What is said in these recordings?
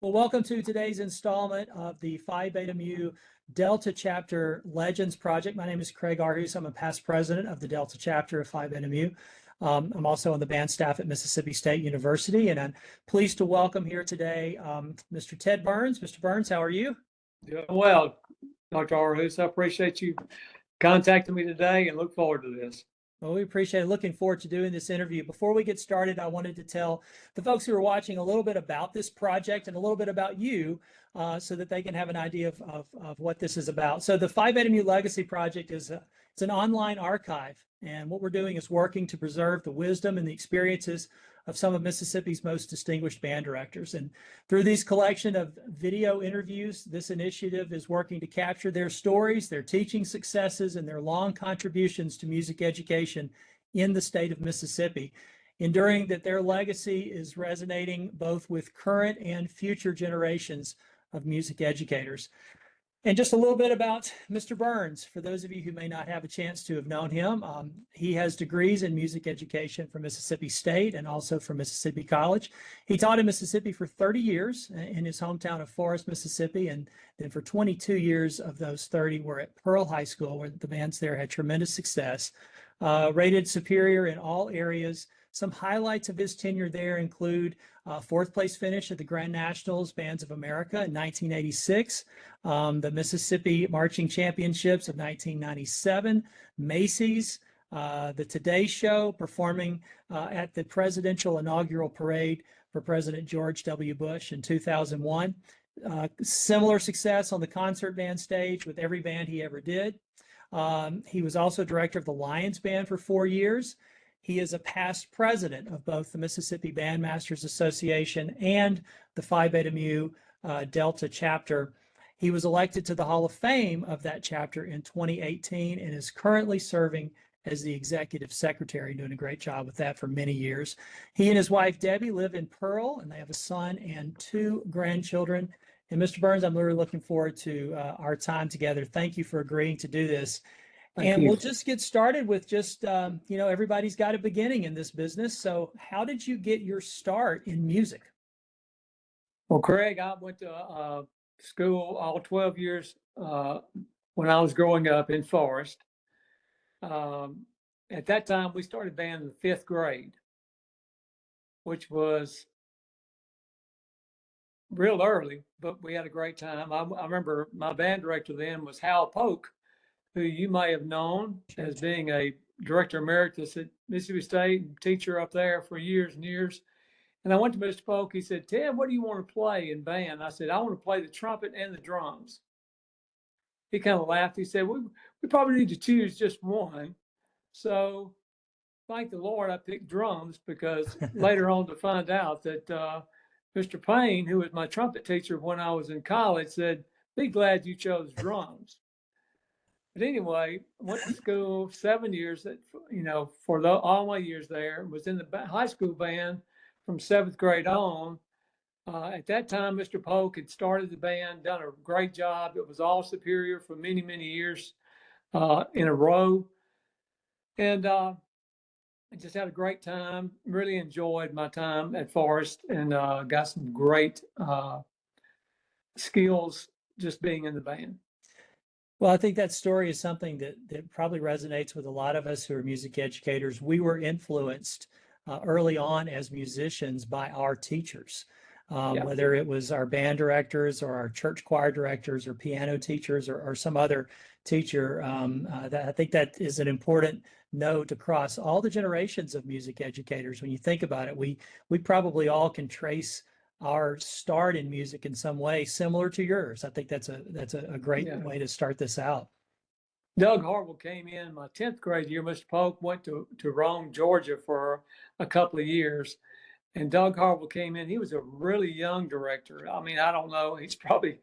Well, welcome to today's installment of the Phi Beta Mu Delta Chapter Legends Project. My name is Craig Arhus. I'm a past president of the Delta Chapter of Phi Beta Mu. I'm also on the band staff at Mississippi State University, and I'm pleased to welcome here today Mr. Ted Burns. Mr. Burns, how are you? Doing well, Dr. Arhus. I appreciate you contacting me today and look forward to this. Well, we appreciate it. Looking forward to doing this interview. Before we get started, I wanted to tell the folks who are watching a little bit about this project and a little bit about you so that they can have an idea of what this is about. So the Phi Beta Mu Legacy Project it's an online archive. And what we're doing is working to preserve the wisdom and the experiences of some of Mississippi's most distinguished band directors. And through these collection of video interviews, this initiative is working to capture their stories, their teaching successes, and their long contributions to music education in the state of Mississippi, ensuring that their legacy is resonating both with current and future generations of music educators. And just a little bit about Mr. Burns, for those of you who may not have a chance to have known him. He has degrees in music education from Mississippi State and also from Mississippi College. He taught in Mississippi for 30 years in his hometown of Forest, Mississippi, and then for 22 years of those 30 were at Pearl High School, where the bands there had tremendous success, rated superior in all areas. Some highlights of his tenure there include fourth place finish at the Grand Nationals Bands of America in 1986, the Mississippi Marching Championships of 1997, Macy's, the Today Show, performing at the presidential inaugural parade for President George W. Bush in 2001. Similar success on the concert band stage with every band he ever did. He was also director of the Lions Band for 4 years. He is a past president of both the Mississippi Bandmasters Association and the Phi Beta Mu Delta chapter. He was elected to the Hall of Fame of that chapter in 2018 and is currently serving as the executive secretary, doing a great job with that for many years. He and his wife, Debbie, live in Pearl, and they have a son and 2 grandchildren. And Mr. Burns, I'm really looking forward to our time together. Thank you for agreeing to do this. We'll just get started with just, everybody's got a beginning in this business. So how did you get your start in music? Well, Craig, I went to school all 12 years when I was growing up in Forest. At that time, we started band in the 5th grade, which was real early, but we had a great time. I remember my band director then was Hal Polk, who you may have known as being a director emeritus at Mississippi State and teacher up there for years and years. And I went to Mr. Polk. He said, "Ted, what do you want to play in band?" I said, "I want to play the trumpet and the drums." He kind of laughed. He said, we probably need to choose just one. So thank the Lord I picked drums, because later on to find out that Mr. Payne, who was my trumpet teacher when I was in college, said, "Be glad you chose drums." But anyway, went to school 7 years, for all my years there, was in the high school band from 7th grade on. At that time, Mr. Polk had started the band, done a great job. It was all superior for many, many years in a row. And I just had a great time, really enjoyed my time at Forest, and got some great skills just being in the band. Well, I think that story is something that probably resonates with a lot of us who are music educators. We were influenced early on as musicians by our teachers, whether it was our band directors or our church choir directors or piano teachers or some other teacher. I think that is an important note across all the generations of music educators. When you think about it, we probably all can trace our start in music in some way similar to yours. I think that's a great way to start this out. Doug Harville came in my 10th grade year. Mr. Polk went to Rome, Georgia for a couple of years. And Doug Harville came in. He was a really young director. I mean, I don't know. He's probably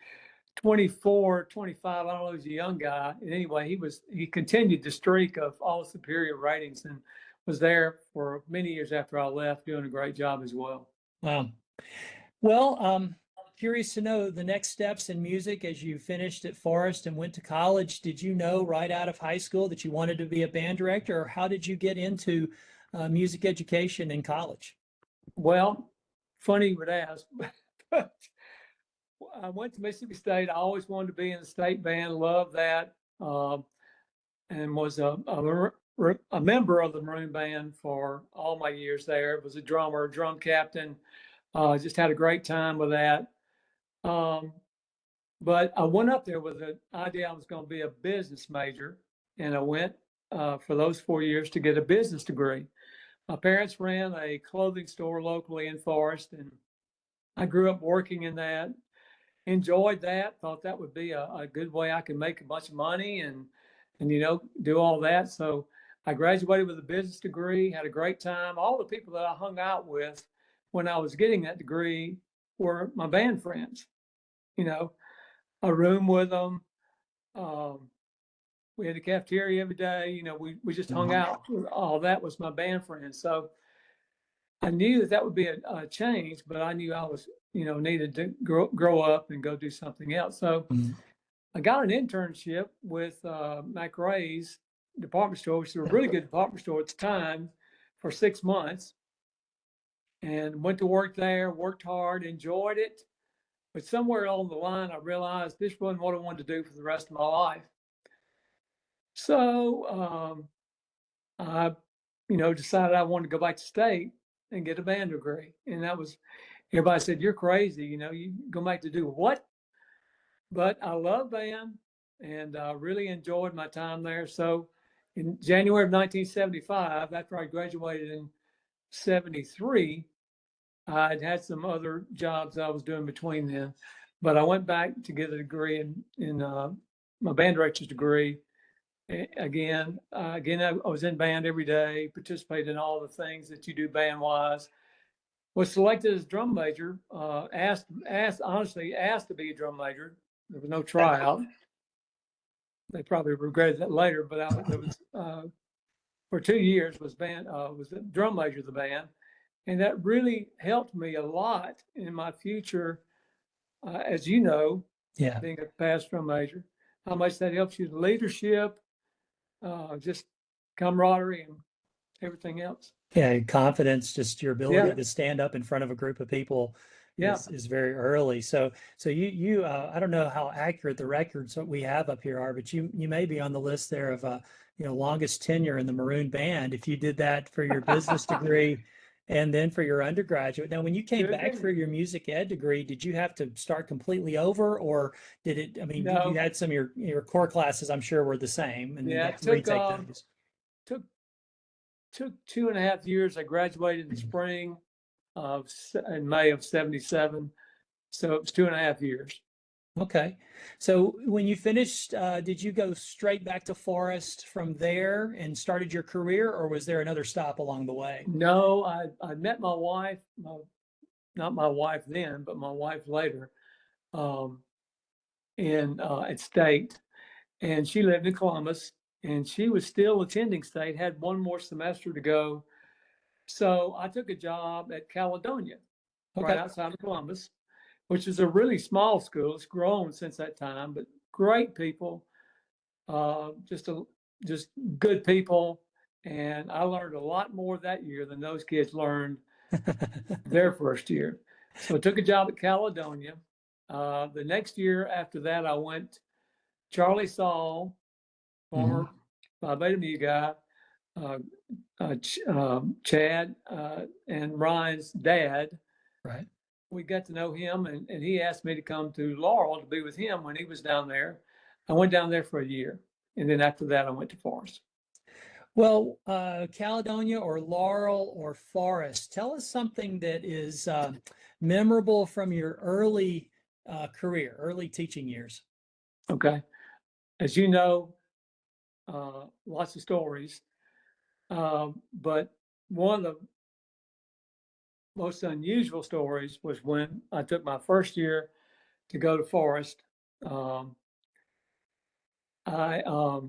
24, 25. I don't know. He's a young guy. And anyway, he continued the streak of all superior ratings and was there for many years after I left, doing a great job as well. Wow. Well, curious to know the next steps in music as you finished at Forest and went to college. Did you know right out of high school that you wanted to be a band director, or how did you get into music education in college? Well, funny you would ask, but I went to Mississippi State. I always wanted to be in the state band, loved that, and was a member of the Maroon Band for all my years there. Was a drummer, drum captain. Just had a great time with that. But I went up there with the idea I was going to be a business major, and I went for those 4 years to get a business degree. My parents ran a clothing store locally in Forest, and I grew up working in that. Enjoyed that. Thought that would be a good way I could make a bunch of money and do all that. So I graduated with a business degree. Had a great time. All the people that I hung out with when I was getting that degree were my band friends. A room with them. We had a cafeteria every day. We just hung out. All that was my band friends. So I knew that would be a change, but I knew I was, needed to grow up and go do something else. So I got an internship with McRae's department store, which was a really good department store at the time, for 6 months, and went to work there, worked hard, enjoyed it. But somewhere along the line, I realized this wasn't what I wanted to do for the rest of my life. So I, decided I wanted to go back to state and get a band degree. And that was, everybody said, "You're crazy. You go back to do what?" But I love band and really enjoyed my time there. So in January of 1975, after I graduated in 73, I'd had some other jobs I was doing between then, but I went back to get a degree in my band director's degree. Again, I was in band every day, participated in all the things that you do band wise. Was selected as drum major. Honestly asked to be a drum major. There was no tryout. They probably regretted that later, but for 2 years was the drum major of the band. And that really helped me a lot in my future, as you know, being a past drum major, how much that helps you in leadership, just camaraderie and everything else. Yeah, confidence, just your ability Yeah. to stand up in front of a group of people Yeah. is very early. So you I don't know how accurate the records that we have up here are, but you may be on the list there of longest tenure in the Maroon Band if you did that for your business degree and then for your undergraduate. Now, when you came Good back thing. for your music ed degree, did you have to start completely over, or did it? I mean, No. you had some of your core classes, I'm sure, were the same, and you Yeah, got it to retake those. took 2.5 years. I graduated in the spring in May of 77. So it was 2.5 years. Okay. So when you finished, did you go straight back to Forest from there and started your career, or was there another stop along the way? No, I met my wife, not my wife then, but my wife later, at State, and she lived in Columbus, and she was still attending State, had one more semester to go. So I took a job at Caledonia, right Okay. outside of Columbus, which is a really small school. It's grown since that time, but great people, just good people. And I learned a lot more that year than those kids learned their first year. So I took a job at Caledonia. The next year after that, I went Charlie Saul, former Beta Mu guy, Chad and Ryan's dad. Right. We got to know him, and he asked me to come to Laurel to be with him when he was down there. I went down there for a year, and then after that, I went to Forest. Well, Caledonia or Laurel or Forest, tell us something that is memorable from your early career, early teaching years. Okay. As you know, lots of stories, but one of the most unusual stories was when I took my first year to go to Forest. I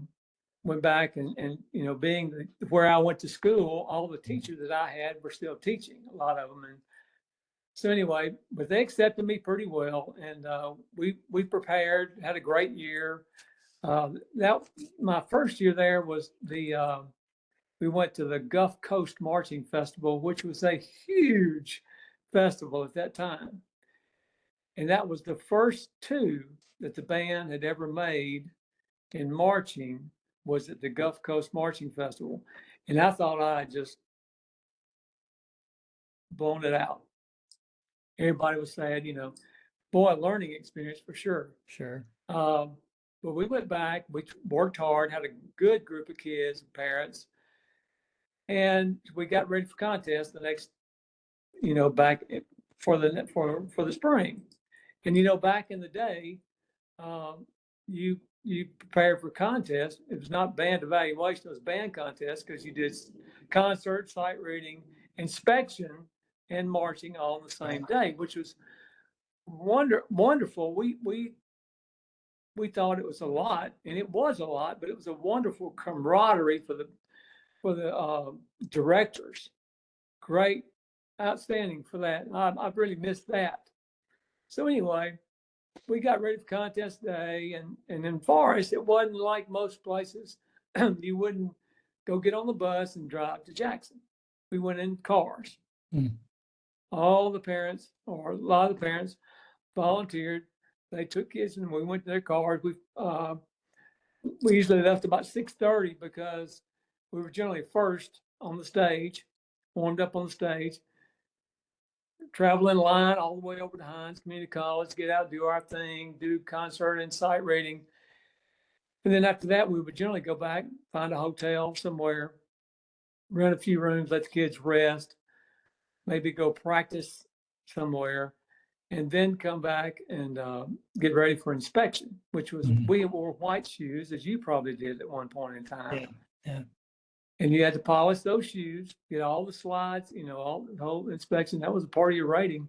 went back and being where I went to school, all the teachers that I had were still teaching, a lot of them. And so anyway, but they accepted me pretty well, and we prepared, had a great year. That my first year there was we went to the Gulf Coast Marching Festival, which was a huge festival at that time. And that was the first two that the band had ever made in marching, was at the Gulf Coast Marching Festival. And I thought I had just blown it out. Everybody was saying, boy, learning experience for sure. Sure. But we went back, we worked hard, had a good group of kids and parents, and we got ready for contest the next, back for the spring. And back in the day, you prepared for contest. It was not band evaluation; it was band contest, because you did concert, sight reading, inspection, and marching all on the same day, which was wonderful. We thought it was a lot, and it was a lot, but it was a wonderful camaraderie for the directors. Great, outstanding for that. I've really missed that. So anyway, we got ready for contest day, and in Forest, it wasn't like most places. You wouldn't go get on the bus and drive to Jackson. We went in cars. Mm. All the parents, or a lot of the parents, volunteered. They took kids and we went to their cars. We usually left about 6:30 because we were generally first on the stage, warmed up on the stage, travel in line all the way over to Hines Community College, get out, do our thing, do concert and sight reading. And then after that, we would generally go back, find a hotel somewhere, rent a few rooms, let the kids rest, maybe go practice somewhere, and then come back and get ready for inspection, which was, we wore white shoes, as you probably did at one point in time. Yeah. Yeah. And you had to polish those shoes, get all the slides, all the whole inspection. That was a part of your rating.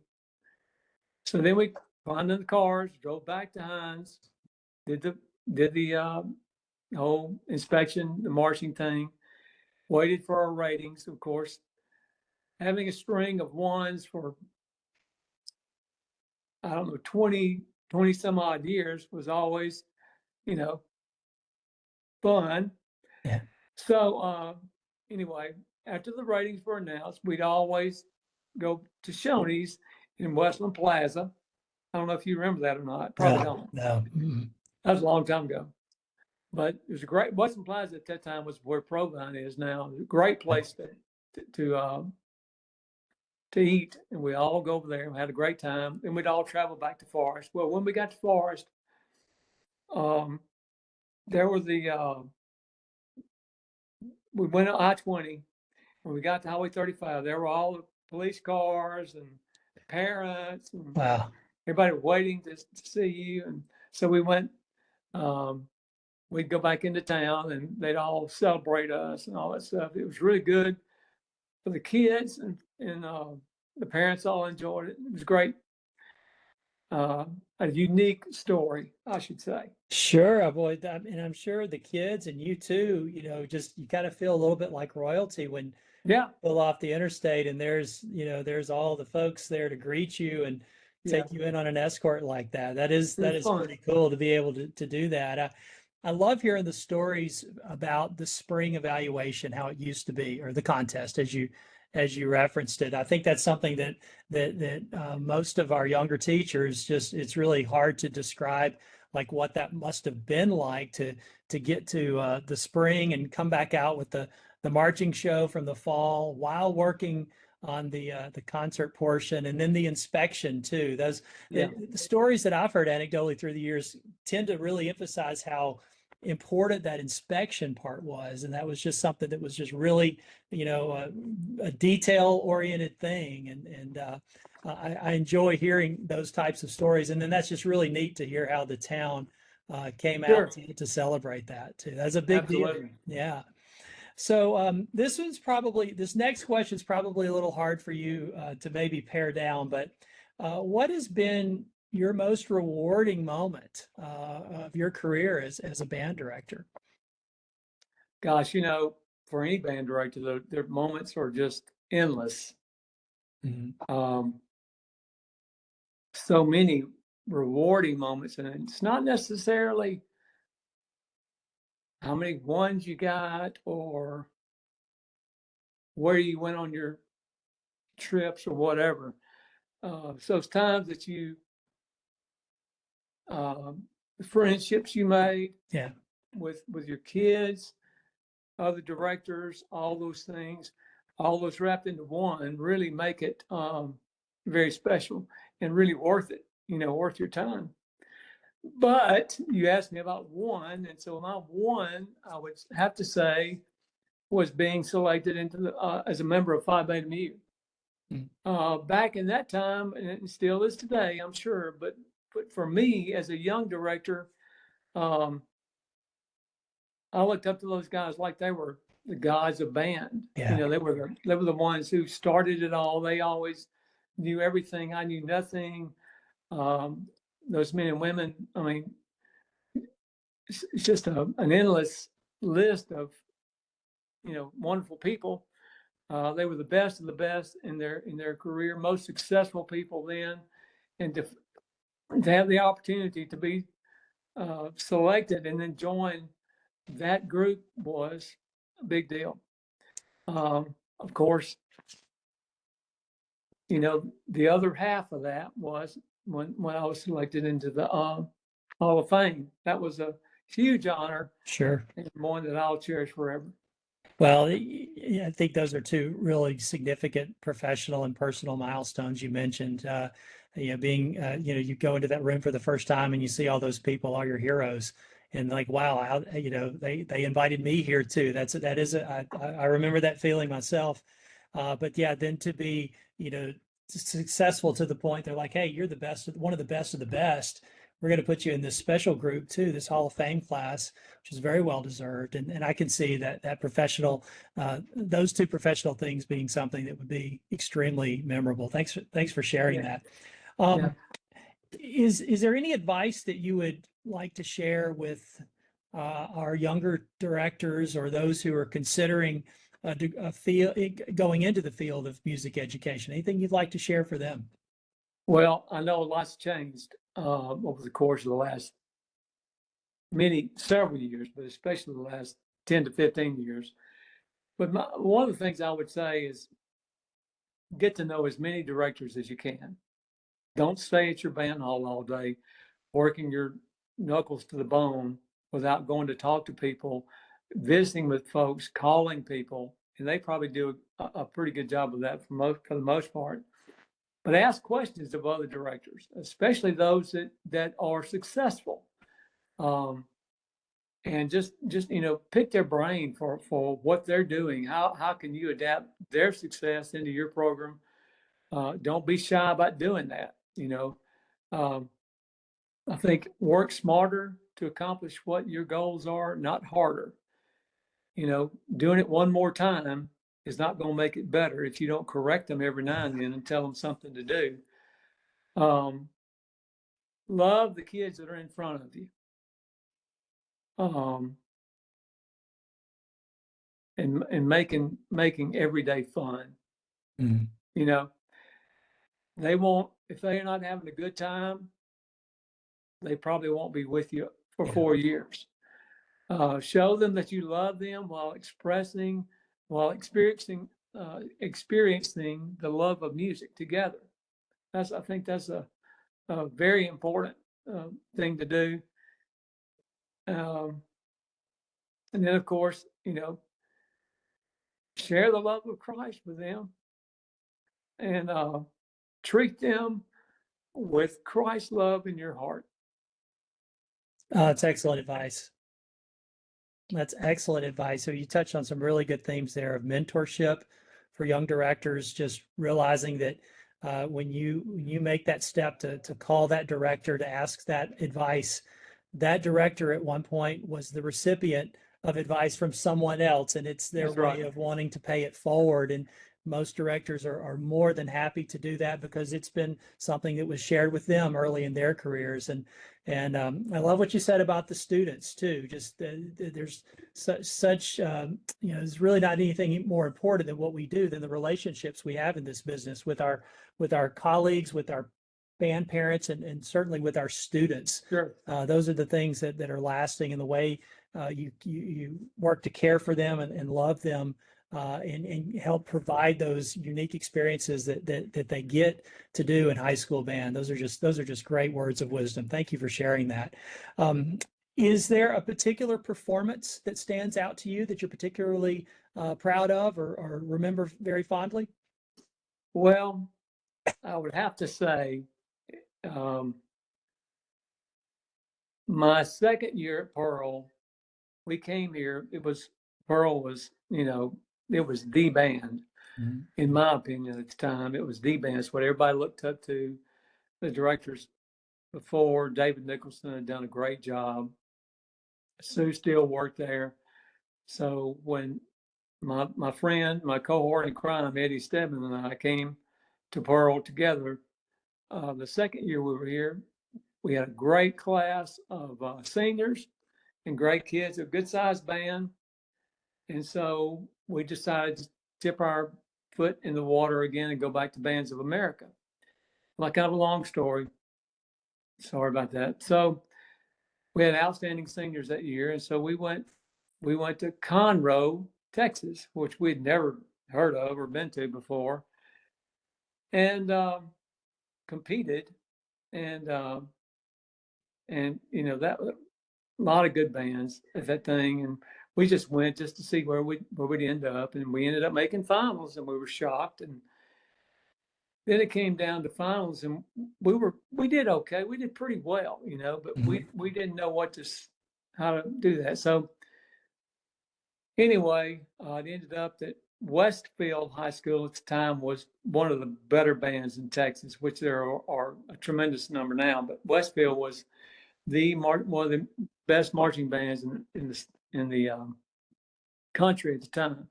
So then we climbed in the cars, drove back to Hines, did the whole inspection, the marching thing, waited for our ratings, of course. Having a string of ones for, I don't know, 20 some odd years was always, fun. Yeah. So anyway, after the ratings were announced, we'd always go to Shoney's in Westland Plaza. I don't know if you remember that or not. Probably don't. No. That was a long time ago. But it was a great, Westland Plaza at that time was where Provine is now. It was a great place to eat. And we all go over there and had a great time. And we'd all travel back to Forest. Well, when we got to Forest, there was we went on I-20. When we got to Highway 35, there were all the police cars and parents and Wow. everybody waiting to see you. And so we went, we'd go back into town and they'd all celebrate us and all that stuff. It was really good for the kids, and the parents all enjoyed it. It was great. A unique story, I should say. Sure, and I'm sure the kids and you too, just you kind of feel a little bit like royalty when Yeah, you pull off the interstate and there's all the folks there to greet you and take you in on an escort like that. That is fun. pretty cool to be able to do that. I love hearing the stories about the spring evaluation, how it used to be, or the contest as you referenced it. I think that's something that most of our younger teachers it's really hard to describe, like what that must have been like to get to the spring and come back out with the marching show from the fall while working on the concert portion, and then the inspection too. The stories that I've heard anecdotally through the years tend to really emphasize how important that inspection part was, and that was just something that was just really a detail oriented thing, and I enjoy hearing those types of stories. And then that's just really neat to hear how the town came out to celebrate that too. That's a big deal. Yeah. So this next question is probably a little hard for you to maybe pare down, but what has been your most rewarding moment of your career as a band director? Gosh, for any band director, their moments are just endless. So many rewarding moments, and it's not necessarily how many ones you got or where you went on your trips or whatever. So it's times that you the friendships you made Yeah. with your kids, other directors, all those things, all those wrapped into one really make it very special and really worth it, worth your time. But you asked me about one, and so my one, I would have to say, was being selected into as a member of Phi Beta Mu. Back in that time, and it still is today, I'm sure, but for me as a young director, um, I looked up to those guys like they were the gods of band. Yeah. They were the ones who started it all. They always knew everything. I knew nothing. Those men and women, I mean, it's just an endless list of, wonderful people. They were the best of the best in their career, most successful people then, and to have the opportunity to be selected and then join that group was a big deal. Of course, the other half of that was when I was selected into the Hall of Fame. That was a huge honor Sure. and one that I'll cherish forever. Well, I think those are two really significant professional and personal milestones you mentioned. Being, you go into that room for the first time and you see all those people, all your heroes, and like, wow, they invited me here too. I remember that feeling myself. But yeah, then to be, successful to the point they're like, hey, you're the best, one of the best of the best. We're going to put you in this special group too, this Hall of Fame class, which is very well deserved. And I can see that professional, those two professional things being something that would be extremely memorable. Thanks for sharing Yeah. that. Yeah. Is there any advice that you would like to share with our younger directors or those who are considering going into the field of music education? Anything you'd like to share for them? Well, I know lots changed over the course of the last several years, but especially the last 10 to 15 years. But one of the things I would say is get to know as many directors as you can. Don't stay at your band hall all day, working your knuckles to the bone without going to talk to people, visiting with folks, calling people, and they probably do a pretty good job of that for the most part. But ask questions of other directors, especially those that are successful, and just pick their brain for what they're doing. How can you adapt their success into your program? Don't be shy about doing that. I think work smarter to accomplish what your goals are, not harder. Doing it one more time is not going to make it better if you don't correct them every now and then and tell them something to do. Love the kids that are in front of you. And making every day fun. Mm-hmm. They won't, if they're not having a good time, they probably won't be with you for 4 years. Show them that you love them while experiencing the love of music together. I think that's a very important thing to do. And then, of course, share the love of Christ with them and treat them with Christ's love in your heart. That's excellent advice. That's excellent advice. So you touched on some really good themes there of mentorship for young directors, just realizing that when you make that step to call that director to ask that advice, that director at one point was the recipient of advice from someone else, and it's their That's way right. of wanting to pay it forward. And most directors are more than happy to do that because it's been something that was shared with them early in their careers. And I love what you said about the students too. Just there's such there's really not anything more important than what we do than the relationships we have in this business with our colleagues, with our band parents, and certainly with our students. Sure. Those are the things that are lasting, and the way you work to care for them and love them and help provide those unique experiences that they get to do in high school band. Those are just great words of wisdom. Thank you for sharing that. Is there a particular performance that stands out to you that you're particularly proud of or remember very fondly? Well, I would have to say, um, my second year at Pearl, we came here, Pearl was, it was the band, in my opinion at the time. It was the band. It's what everybody looked up to. The directors before, David Nicholson, had done a great job. Sue still worked there. So when my friend, my cohort in crime, Eddie Stedman, and I came to Pearl together, the second year we were here, we had a great class of seniors and great kids, a good sized band. And so we decided to dip our foot in the water again and go back to Bands of America. Like, kind of a long story. Sorry about that. So we had outstanding seniors that year. And so we went to Conroe, Texas, which we'd never heard of or been to before, and competed. And that a lot of good bands at that thing. And we just went just to see where we'd end up. And we ended up making finals, and we were shocked. And then it came down to finals, and we did okay. We did pretty well, but we didn't know how to do that. So anyway, it ended up that Westfield High School at the time was one of the better bands in Texas, which there are a tremendous number now. But Westfield was one of the best marching bands in the country at the time,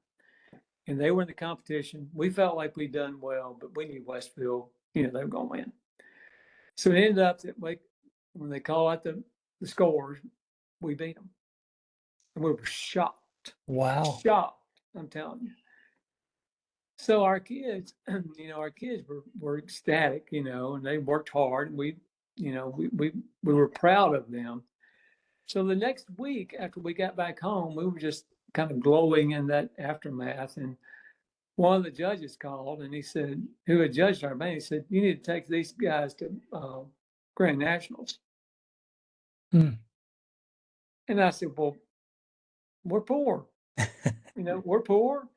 and they were in the competition. We felt like we'd done well, but we knew Westfield, they were going to win. So it ended up that when they call out the scores, we beat them, and we were shocked. Wow. Shocked, I'm telling you. So our kids, were ecstatic, and they worked hard, and we were proud of them. So the next week after we got back home, we were just kind of glowing in that aftermath. And one of the judges called, and he said, who had judged our band, he said, "You need to take these guys to Grand Nationals." Mm. And I said, "Well, we're poor. We're poor.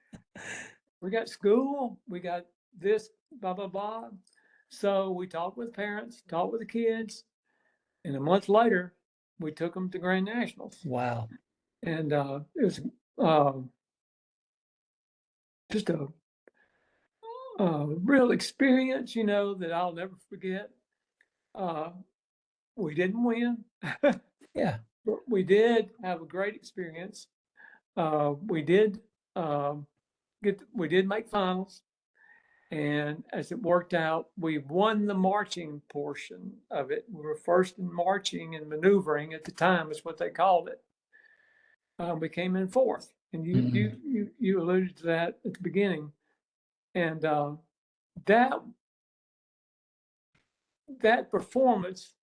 We got school. We got this, blah, blah, blah." So we talked with parents, talked with the kids. And a month later, we took them to Grand Nationals. Wow. And it was just a real experience, that I'll never forget. We didn't win. Yeah. But we did have a great experience. We did make finals, and as it worked out, we won the marching portion of it. We were first in marching and maneuvering at the time, is what they called it. We came in fourth, and you alluded to that at the beginning, and that performance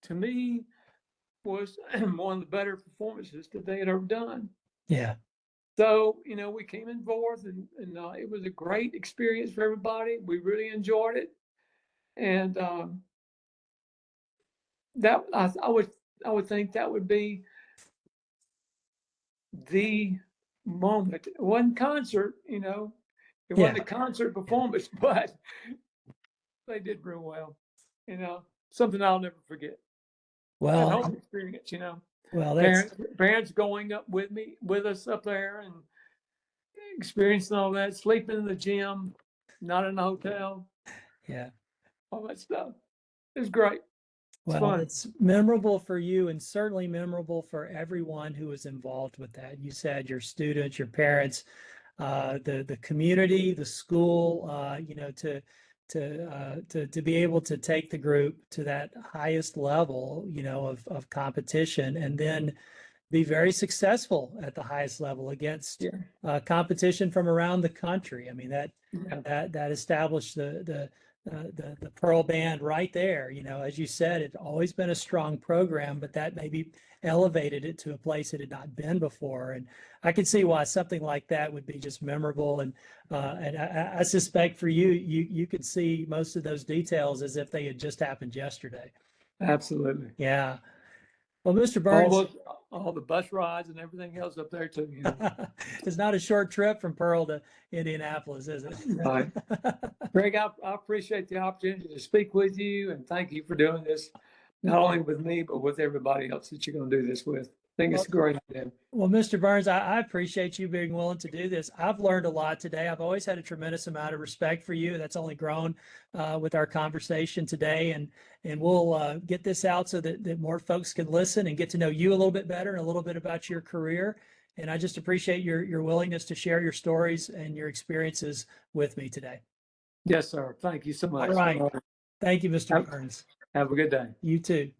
to me was one of the better performances that they had ever done. Yeah. So, we came in fourth, and it was a great experience for everybody. We really enjoyed it. And that I would think that would be the moment. It wasn't concert, it wasn't a concert performance, but they did real well. Something I'll never forget. Well, That whole experience, well, that's parents going up with us up there, and experiencing all that, sleeping in the gym, not in a hotel, yeah. all that stuff. It was great. Well, fun. it's memorable for you and certainly memorable for everyone who was involved with that. You said your students, your parents, the community, the school, to be able to take the group to that highest level, of competition, and then be very successful at the highest level against competition from around the country. I mean, that established the the Pearl Band right there. You know, as you said, it's always been a strong program, but that maybe elevated it to a place it had not been before. And I can see why something like that would be just memorable. And I suspect for you, you could see most of those details as if they had just happened yesterday. Absolutely. Yeah. Well, Mr. All Burns, those, all the bus rides and everything else up there too, you know. it's not a short trip from Pearl to Indianapolis, is it? Right. Greg, I appreciate the opportunity to speak with you and thank you for doing this, not only with me, but with everybody else that you're going to do this with. I think it's a great idea. Well, Mr. Burns, I appreciate you being willing to do this. I've learned a lot today. I've always had a tremendous amount of respect for you. That's only grown with our conversation today. And we'll get this out so that more folks can listen and get to know you a little bit better and a little bit about your career. And I just appreciate your willingness to share your stories and your experiences with me today. Yes, sir. Thank you so much. All right. Thank you, Mr. Burns. Have a good day. You too.